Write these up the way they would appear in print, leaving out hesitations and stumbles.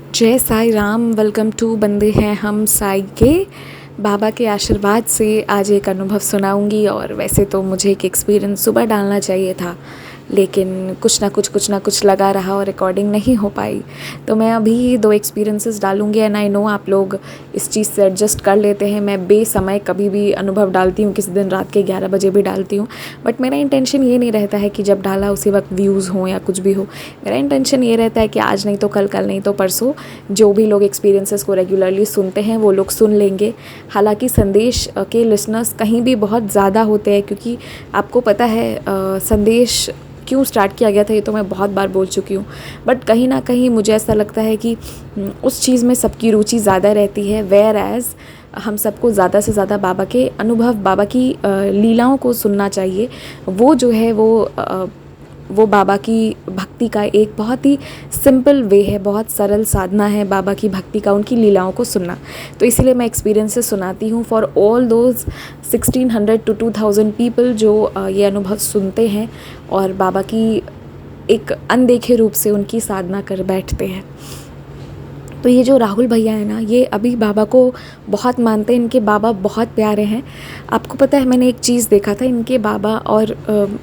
जय Sai Ram. Welcome to बंदे हैं हम साई के। बाबा के आशीर्वाद से आज एक अनुभव सुनाऊंगी। और वैसे तो मुझे एक एक्सपीरियंस सुबह डालना चाहिए था, लेकिन कुछ ना कुछ लगा रहा और रिकॉर्डिंग नहीं हो पाई। तो मैं अभी 2 एक्सपीरियंसेस डालूंगी। एंड आई नो आप लोग इस चीज़ से एडजस्ट कर लेते हैं। मैं बेसमय कभी भी अनुभव डालती हूँ, किसी दिन रात के 11 बजे भी डालती हूँ। बट मेरा इंटेंशन ये नहीं रहता है कि जब डाला उसी वक्त व्यूज़ हों या कुछ भी हो। मेरा इंटेंशन ये रहता है कि आज नहीं तो कल, कल नहीं तो परसों जो भी लोग एक्सपीरियंसेस को रेगुलरली सुनते हैं वो लोग सुन लेंगे। हालांकि संदेश के लिसनर्स कहीं भी बहुत ज़्यादा होते हैं, क्योंकि आपको पता है संदेश क्यों स्टार्ट किया गया था ये तो मैं बहुत बार बोल चुकी हूँ। बट कहीं ना कहीं मुझे ऐसा लगता है कि उस चीज़ में सबकी रुचि ज़्यादा रहती है। वेयर एज़ हम सबको ज़्यादा से ज़्यादा बाबा के अनुभव, बाबा की लीलाओं को सुनना चाहिए। वो जो है वो बाबा की भक्ति का एक बहुत ही सिंपल वे है, बहुत सरल साधना है बाबा की भक्ति का, उनकी लीलाओं को सुनना। तो इसीलिए मैं एक्सपीरियंसेस सुनाती हूँ for all those 1600 to 2000 people जो ये अनुभव सुनते हैं और बाबा की एक अनदेखे रूप से उनकी साधना कर बैठते हैं। तो ये जो राहुल भैया है ना, ये अभी बाबा को बहुत मानते हैं। इनके बाबा बहुत प्यारे हैं। आपको पता है मैंने एक चीज़ देखा था, इनके बाबा और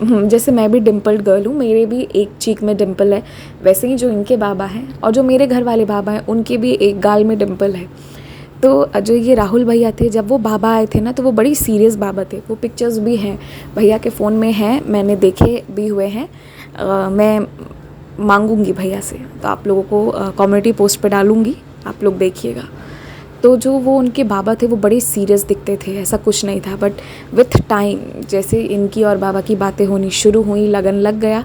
जैसे मैं भी डिम्पल्ड गर्ल हूँ, मेरे भी एक चीक में डिम्पल है, वैसे ही जो इनके बाबा हैं और जो मेरे घर वाले बाबा हैं उनके भी एक गाल में डिम्पल है। तो जो ये राहुल भैया थे, जब वो बाबा आए थे ना तो वो बड़ी सीरियस बाबा थे। वो पिक्चर्स भी हैं भैया के फ़ोन में हैं, मैंने देखे भी हुए हैं। मैं मांगूंगी भैया से, तो आप लोगों को कम्युनिटी पोस्ट पे डालूंगी, आप लोग देखिएगा। तो जो वो उनके बाबा थे वो बड़े सीरियस दिखते थे, ऐसा कुछ नहीं था। बट विथ टाइम जैसे इनकी और बाबा की बातें होनी शुरू हुई, लगन लग गया,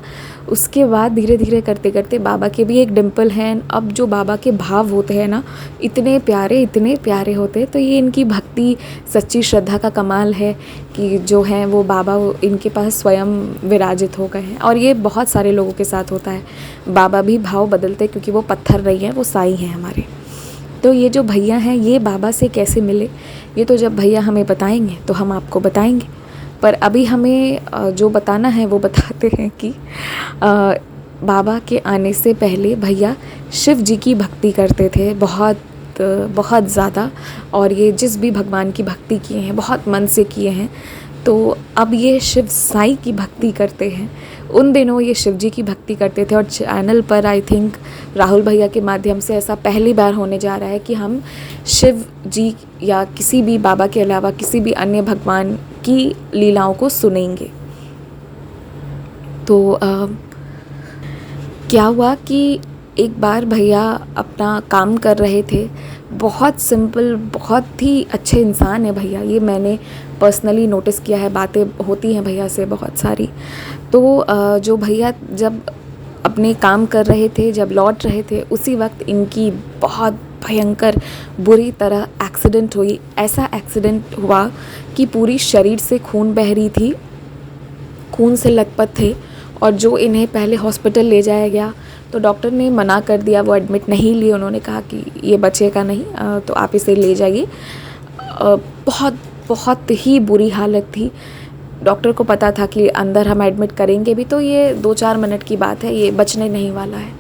उसके बाद धीरे धीरे करते करते बाबा के भी एक डिम्पल हैं। अब जो बाबा के भाव होते हैं ना, इतने प्यारे होते हैं। तो ये इनकी भक्ति, सच्ची श्रद्धा का कमाल है कि जो हैं वो बाबा इनके पास स्वयं विराजित हो गए हैं। और ये बहुत सारे लोगों के साथ होता है, बाबा भी भाव बदलते, क्योंकि वो पत्थर नहीं है, वो साई हैं हमारे। तो ये जो भैया हैं ये बाबा से कैसे मिले, ये तो जब भैया हमें बताएंगे तो हम आपको बताएंगे। पर अभी हमें जो बताना है वो बताते हैं कि बाबा के आने से पहले भैया शिव जी की भक्ति करते थे, बहुत ज़्यादा। और ये जिस भी भगवान की भक्ति किए हैं बहुत मन से किए हैं। तो अब ये शिव साई की भक्ति करते हैं। उन दिनों ये शिव जी की भक्ति करते थे और चैनल पर आई थिंक राहुल भैया के माध्यम से ऐसा पहली बार होने जा रहा है कि हम शिव जी या किसी भी बाबा के अलावा किसी भी अन्य भगवान की लीलाओं को सुनेंगे। तो क्या हुआ कि एक बार भैया अपना काम कर रहे थे, बहुत सिंपल, बहुत ही अच्छे इंसान है भैया, ये मैंने पर्सनली नोटिस किया है, बातें होती हैं भैया से बहुत सारी। तो जो भैया जब अपने काम कर रहे थे, जब लौट रहे थे, उसी वक्त इनकी बहुत भयंकर बुरी तरह एक्सीडेंट हुई। ऐसा एक्सीडेंट हुआ कि पूरी शरीर से खून बह रही थी, खून से लथपथ थे। और जो इन्हें पहले हॉस्पिटल ले जाया गया तो डॉक्टर ने मना कर दिया, वो एडमिट नहीं लिए। उन्होंने कहा कि ये बचेगा नहीं, तो आप इसे ले जाइए। बहुत ही बुरी हालत थी। डॉक्टर को पता था कि अंदर हम एडमिट करेंगे भी तो ये 2-4 मिनट की बात है, ये बचने नहीं वाला है।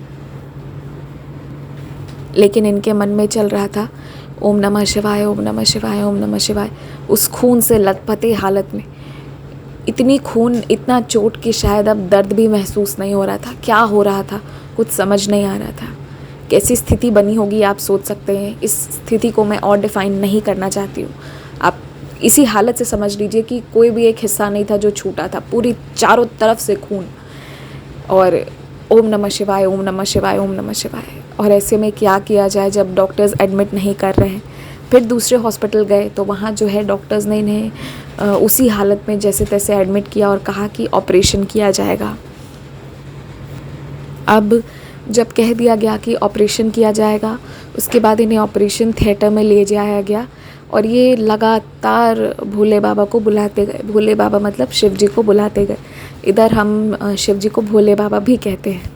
लेकिन इनके मन में चल रहा था ओम नमः शिवाय, ओम नमः शिवाय, ओम नमः शिवाय। उस खून से लथपथे हालत में, इतनी खून, इतना चोट कि शायद अब दर्द भी महसूस नहीं हो रहा था। क्या हो रहा था कुछ समझ नहीं आ रहा था। कैसी स्थिति बनी होगी आप सोच सकते हैं। इस स्थिति को मैं और डिफ़ाइन नहीं करना चाहती हूँ। आप इसी हालत से समझ लीजिए कि कोई भी एक हिस्सा नहीं था जो छूटा था, पूरी चारों तरफ से खून। और ओम नमः शिवाय, ओम नमः शिवाय, ओम नमः शिवाय। और ऐसे में क्या किया जाए जब डॉक्टर्स एडमिट नहीं कर रहे हैं। फिर दूसरे हॉस्पिटल गए तो वहाँ जो है डॉक्टर्स ने इन्हें उसी हालत में जैसे तैसे एडमिट किया और कहा कि ऑपरेशन किया जाएगा। अब जब कह दिया गया कि ऑपरेशन किया जाएगा, उसके बाद इन्हें ऑपरेशन थिएटर में ले जाया गया। और ये लगातार भोले बाबा को बुलाते गए। भोले बाबा मतलब शिव जी को बुलाते गए। इधर हम शिव जी को भोले बाबा भी कहते हैं।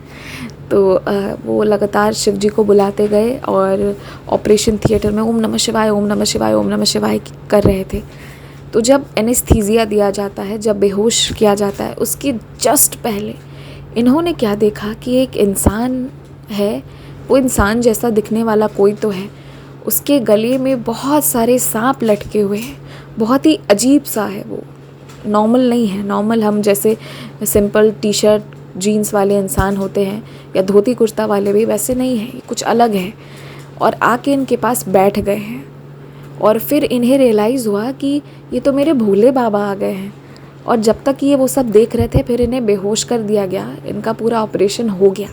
तो वो लगातार शिव जी को बुलाते गए और ऑपरेशन थिएटर में ओम नमः शिवाय, ओम नमः शिवाय, ओम नमः शिवाय कर रहे थे। तो जब एनेस्थीसिया दिया जाता है, जब बेहोश किया जाता है, उसके जस्ट पहले इन्होंने क्या देखा कि एक इंसान है वो इंसान जैसा दिखने वाला कोई तो है, उसके गले में बहुत सारे सांप लटके हुए हैं। बहुत ही अजीब सा है वो, नॉर्मल नहीं है। नॉर्मल हम जैसे सिंपल टी शर्ट जीन्स वाले इंसान होते हैं या धोती कुर्ता वाले भी, वैसे नहीं है, कुछ अलग है। और आके इनके पास बैठ गए हैं और फिर इन्हें रियलाइज़ हुआ कि ये तो मेरे भोले बाबा आ गए हैं। और जब तक ये वो सब देख रहे थे फिर इन्हें बेहोश कर दिया गया, इनका पूरा ऑपरेशन हो गया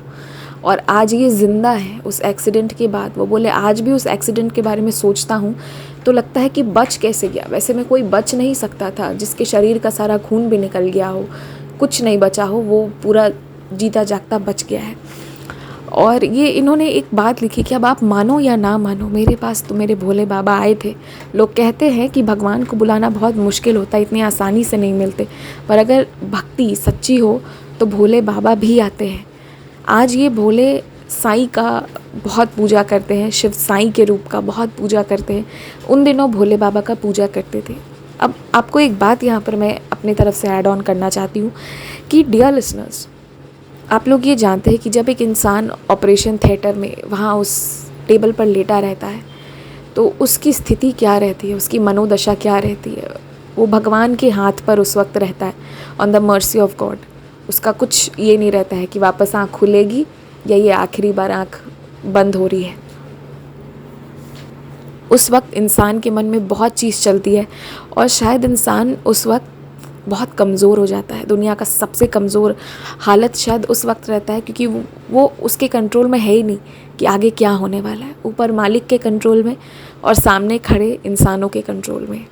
और आज ये ज़िंदा है उस एक्सीडेंट के बाद। वो बोले आज भी उस एक्सीडेंट के बारे में सोचता हूँ तो लगता है कि बच कैसे गया। वैसे में कोई बच नहीं सकता था, जिसके शरीर का सारा खून भी निकल गया हो, कुछ नहीं बचा हो, वो पूरा जीता जागता बच गया है। और ये इन्होंने एक बात लिखी कि अब आप मानो या ना मानो, मेरे पास तो मेरे भोले बाबा आए थे। लोग कहते हैं कि भगवान को बुलाना बहुत मुश्किल होता है, इतनी आसानी से नहीं मिलते, पर अगर भक्ति सच्ची हो तो भोले बाबा भी आते हैं। आज ये भोले साईं का बहुत पूजा करते हैं, शिव साईं के रूप का बहुत पूजा करते हैं। उन दिनों भोले बाबा का पूजा करते थे। अब आपको एक बात यहाँ पर मैं अपनी तरफ से ऐड ऑन करना चाहती हूँ कि डियर लिसनर्स, आप लोग ये जानते हैं कि जब एक इंसान ऑपरेशन थिएटर में वहाँ उस टेबल पर लेटा रहता है तो उसकी स्थिति क्या रहती है, उसकी मनोदशा क्या रहती है। वो भगवान के हाथ पर उस वक्त रहता है, on the mercy of God. उसका कुछ ये नहीं रहता है कि वापस आँख खुलेगी या ये आखिरी बार आँख बंद हो रही है। उस वक्त इंसान के मन में बहुत चीज़ चलती है और शायद इंसान उस वक्त बहुत कमज़ोर हो जाता है। दुनिया का सबसे कमज़ोर हालत शायद उस वक्त रहता है, क्योंकि वो उसके कंट्रोल में है ही नहीं कि आगे क्या होने वाला है। ऊपर मालिक के कंट्रोल में और सामने खड़े इंसानों के कंट्रोल में।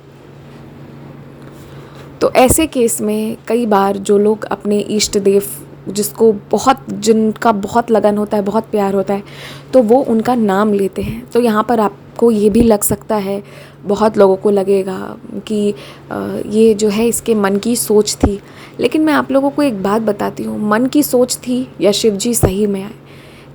तो ऐसे केस में कई बार जो लोग अपने इष्ट देव जिनका बहुत लगन होता है, बहुत प्यार होता है, तो वो उनका नाम लेते हैं। तो यहाँ पर आपको ये भी लग सकता है, बहुत लोगों को लगेगा कि ये जो है इसके मन की सोच थी। लेकिन मैं आप लोगों को एक बात बताती हूँ, मन की सोच थी या शिव जी सही में आए,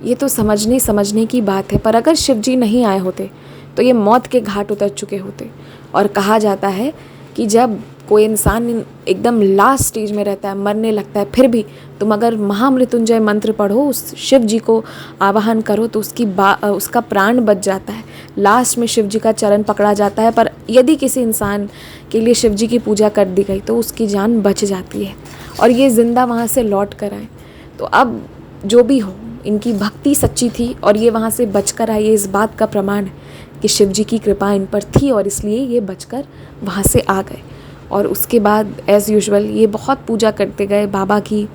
ये तो समझने की बात है। पर अगर शिव जी नहीं आए होते तो ये मौत के घाट उतर चुके होते। और कहा जाता है कि जब कोई इंसान एकदम लास्ट स्टेज में रहता है, मरने लगता है, फिर भी तुम अगर महामृत्युंजय मंत्र पढ़ो, उस शिव जी को आवाहन करो तो उसका प्राण बच जाता है। लास्ट में शिव जी का चरण पकड़ा जाता है। पर यदि किसी इंसान के लिए शिव जी की पूजा कर दी गई तो उसकी जान बच जाती है और ये ज़िंदा वहाँ से लौट कर आए। तो अब जो भी हो, इनकी भक्ति सच्ची थी और ये वहाँ से बच कर आए, ये इस बात का प्रमाण है कि शिव जी की कृपा इन पर थी और इसलिए ये बचकर वहाँ से आ गए। और उसके बाद एज़ यूजुअल ये बहुत पूजा करते गए बाबा की,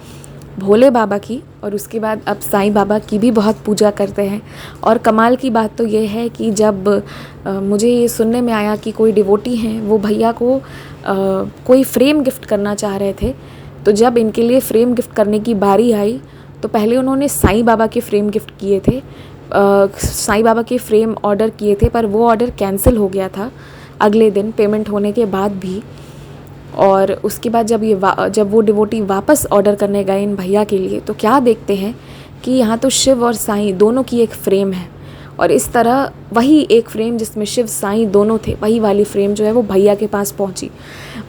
भोले बाबा की, और उसके बाद अब साईं बाबा की भी बहुत पूजा करते हैं। और कमाल की बात तो ये है कि जब मुझे ये सुनने में आया कि कोई डिवोटी हैं, वो भैया को कोई फ्रेम गिफ्ट करना चाह रहे थे, तो जब इनके लिए फ्रेम गिफ्ट करने की बारी आई तो पहले उन्होंने साईं बाबा के फ्रेम गिफ्ट किए थे, साईं बाबा के फ्रेम ऑर्डर किए थे, पर वो ऑर्डर कैंसिल हो गया था अगले दिन पेमेंट होने के बाद भी। और उसके बाद जब वो डिवोटी वापस ऑर्डर करने गए इन भैया के लिए, तो क्या देखते हैं कि यहाँ तो शिव और साईं दोनों की एक फ्रेम है। और इस तरह वही एक फ्रेम जिसमें शिव साईं दोनों थे, वही वाली फ्रेम जो है वो भैया के पास पहुँची।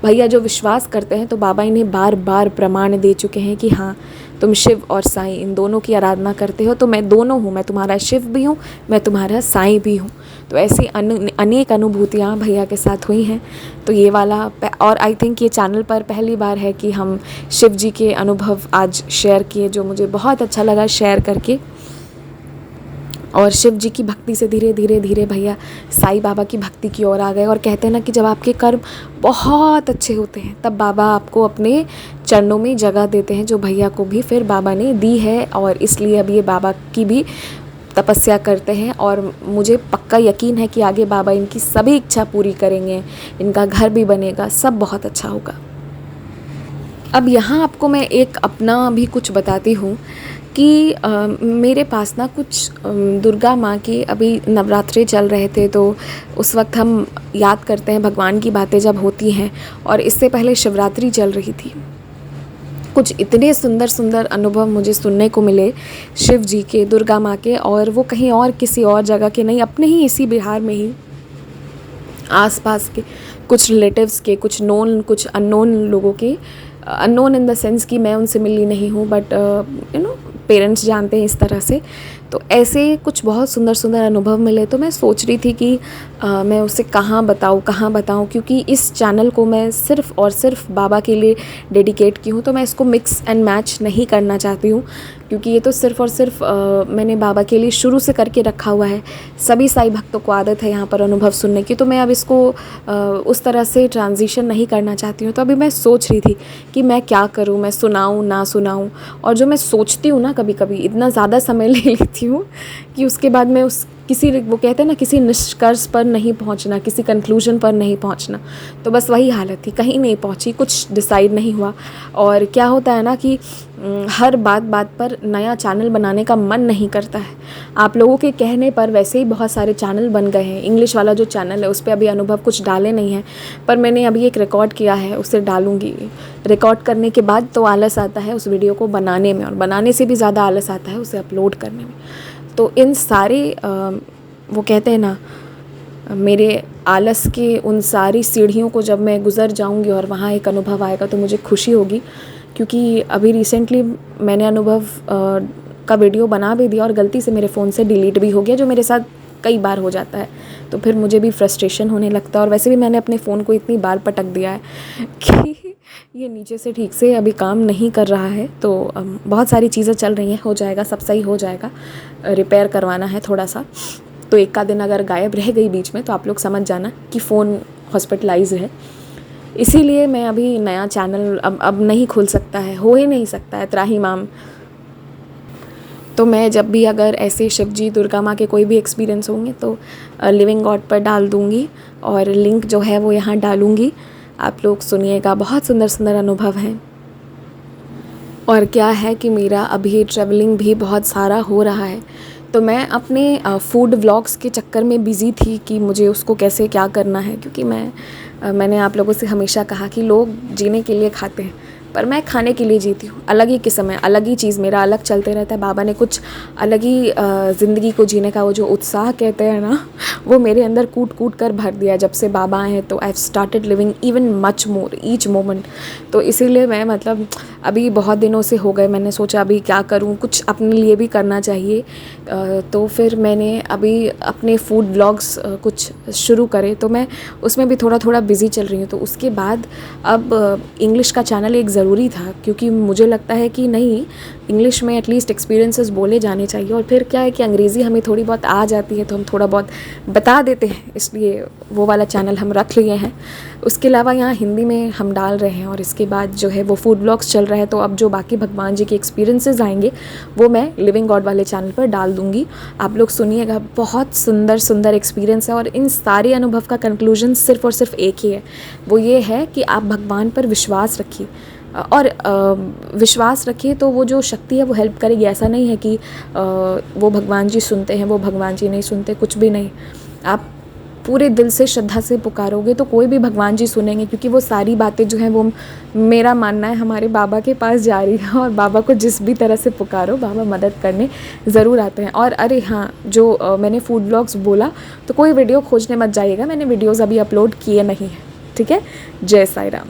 भैया जो विश्वास करते हैं, तो बाबा इन्हें बार बार प्रमाण दे चुके हैं कि हाँ, तुम शिव और साईं इन दोनों की आराधना करते हो, तो मैं दोनों हूँ, मैं तुम्हारा शिव भी हूँ, मैं तुम्हारा साईं भी हूँ। तो ऐसी अनेक अनुभूतियाँ भैया के साथ हुई हैं। तो ये वाला, और आई थिंक ये चैनल पर पहली बार है कि हम शिव जी के अनुभव आज शेयर किए, जो मुझे बहुत अच्छा लगा शेयर करके। और शिव जी की भक्ति से धीरे धीरे भैया साईं बाबा की भक्ति की ओर आ गए। और कहते हैं ना कि जब आपके कर्म बहुत अच्छे होते हैं तब बाबा आपको अपने चरणों में जगह देते हैं, जो भैया को भी फिर बाबा ने दी है। और इसलिए अब ये बाबा की भी तपस्या करते हैं और मुझे पक्का यकीन है कि आगे बाबा इनकी सभी इच्छा पूरी करेंगे, इनका घर भी बनेगा, सब बहुत अच्छा होगा। अब यहाँ आपको मैं एक अपना भी कुछ बताती हूँ कि मेरे पास ना कुछ दुर्गा माँ की, अभी नवरात्रे चल रहे थे, तो उस वक्त हम याद करते हैं भगवान की बातें जब होती हैं, और इससे पहले शिवरात्रि चल रही थी। कुछ इतने सुंदर सुंदर अनुभव मुझे सुनने को मिले शिव जी के, दुर्गा माँ के, और वो कहीं और किसी और जगह के नहीं, अपने ही इसी बिहार में ही आसपास के कुछ रिलेटिव्स के, कुछ नोन कुछ अननोन लोगों के। अननोन इन द सेंस कि मैं उनसे मिली नहीं हूँ, बट पेरेंट्स जानते हैं इस तरह से। तो ऐसे कुछ बहुत सुंदर सुंदर अनुभव मिले। तो मैं सोच रही थी कि मैं उसे कहाँ बताऊँ, क्योंकि इस चैनल को मैं सिर्फ़ और सिर्फ बाबा के लिए डेडिकेट की हूँ। तो मैं इसको मिक्स एंड मैच नहीं करना चाहती हूँ, क्योंकि ये तो सिर्फ़ और सिर्फ मैंने बाबा के लिए शुरू से करके रखा हुआ है। सभी साईं भक्तों को आदत है यहाँ पर अनुभव सुनने की, तो मैं अब इसको उस तरह से ट्रांजिशन नहीं करना चाहती हूँ। तो अभी मैं सोच रही थी कि मैं क्या करूँ, मैं सुनाऊँ ना सुनाऊँ। और जो मैं सोचती हूँ ना, कभी कभी इतना ज़्यादा समय ले लेती हूँ कि उसके बाद मैं वो कहते हैं ना, किसी निष्कर्ष पर नहीं पहुँचना, किसी कंक्लूजन पर नहीं पहुँचना। तो बस वही हालत थी, कहीं नहीं पहुँची, कुछ डिसाइड नहीं हुआ। और क्या होता है ना कि हर बात पर नया चैनल बनाने का मन नहीं करता है। आप लोगों के कहने पर वैसे ही बहुत सारे चैनल बन गए हैं। इंग्लिश वाला जो चैनल है उस पर अभी अनुभव कुछ डाले नहीं हैं, पर मैंने अभी एक रिकॉर्ड किया है, उसे डालूँगी। रिकॉर्ड करने के बाद तो आलस आता है उस वीडियो को बनाने में, और बनाने से भी ज़्यादा आलस आता है उसे अपलोड करने में। तो इन सारे वो कहते हैं ना, मेरे आलस के उन सारी सीढ़ियों को जब मैं गुज़र जाऊंगी और वहाँ एक अनुभव आएगा तो मुझे खुशी होगी। क्योंकि अभी रिसेंटली मैंने अनुभव का वीडियो बना भी दिया और गलती से मेरे फ़ोन से डिलीट भी हो गया, जो मेरे साथ कई बार हो जाता है। तो फिर मुझे भी फ्रस्ट्रेशन होने लगता है। और वैसे भी मैंने अपने फ़ोन को इतनी बार पटक दिया है कि ये नीचे से ठीक से अभी काम नहीं कर रहा है। तो बहुत सारी चीज़ें चल रही हैं, हो जाएगा, सब सही हो जाएगा। रिपेयर करवाना है थोड़ा सा, तो एक का दिन अगर गायब रह गई बीच में तो आप लोग समझ जाना कि फ़ोन हॉस्पिटलाइज है। इसीलिए मैं अभी नया चैनल अब नहीं खुल सकता है, हो ही नहीं सकता है, त्राहिमाम। तो मैं जब भी अगर ऐसे शिव जी, दुर्गा माँ के कोई भी एक्सपीरियंस होंगे तो लिविंग गॉड पर डाल दूँगी, और लिंक जो है वो यहाँ डालूँगी। आप लोग सुनिएगा, बहुत सुंदर सुंदर अनुभव हैं। और क्या है कि मेरा अभी ट्रैवलिंग भी बहुत सारा हो रहा है, तो मैं अपने फूड व्लॉग्स के चक्कर में बिज़ी थी कि मुझे उसको कैसे क्या करना है। क्योंकि मैंने आप लोगों से हमेशा कहा कि लोग जीने के लिए खाते हैं, पर मैं खाने के लिए जीती हूँ। अलग ही किस्म है, अलग ही चीज़, मेरा अलग चलते रहता है। बाबा ने कुछ अलग ही ज़िंदगी को जीने का वो जो उत्साह कहते हैं ना, वो मेरे अंदर कूट कूट कर भर दिया जब से बाबा आए हैं। तो I have started living even much more each moment. तो इसीलिए मैं मतलब अभी बहुत दिनों से हो गए, मैंने सोचा अभी क्या करूँ, कुछ अपने लिए भी करना चाहिए। तो फिर मैंने अभी अपने फूड व्लॉग्स कुछ शुरू करे, तो मैं उसमें भी थोड़ा थोड़ा बिज़ी चल रही हूँ। तो उसके बाद अब इंग्लिश का चैनल एक ज़रूरी था, क्योंकि मुझे लगता है कि नहीं, इंग्लिश में एटलीस्ट एक्सपीरियंसेस बोले जाने चाहिए। और फिर क्या है कि अंग्रेज़ी हमें थोड़ी बहुत आ जाती है, तो हम थोड़ा बहुत बता देते हैं, इसलिए वो वाला चैनल हम रख लिए हैं। उसके अलावा यहाँ हिंदी में हम डाल रहे हैं, और इसके बाद जो है वो फूड व्लॉग्स चल रहा है। तो अब जो बाकी भगवान जी के एक्सपीरियंसेस आएंगे वो मैं लिविंग गॉड वाले चैनल पर डाल दूँगी। आप लोग सुनिएगा, बहुत सुंदर सुंदर एक्सपीरियंस है। और इन सारे अनुभव का कंक्लूजन सिर्फ़ और सिर्फ एक ही है, वो ये है कि आप भगवान पर विश्वास रखिए। और विश्वास रखिए तो वो जो शक्ति है वो हेल्प करेगी। ऐसा नहीं है कि वो भगवान जी सुनते हैं, वो भगवान जी नहीं सुनते, कुछ भी नहीं। आप पूरे दिल से श्रद्धा से पुकारोगे तो कोई भी भगवान जी सुनेंगे, क्योंकि वो सारी बातें जो हैं वो, मेरा मानना है, हमारे बाबा के पास जा रही है। और बाबा को जिस भी तरह से पुकारो, बाबा मदद करने ज़रूर आते हैं। और अरे हाँ, जो मैंने फूड व्लॉग्स बोला, तो कोई वीडियो खोजने मत जाइएगा, मैंने वीडियोज़ अभी अपलोड किए नहीं हैं, ठीक है। जय साई राम।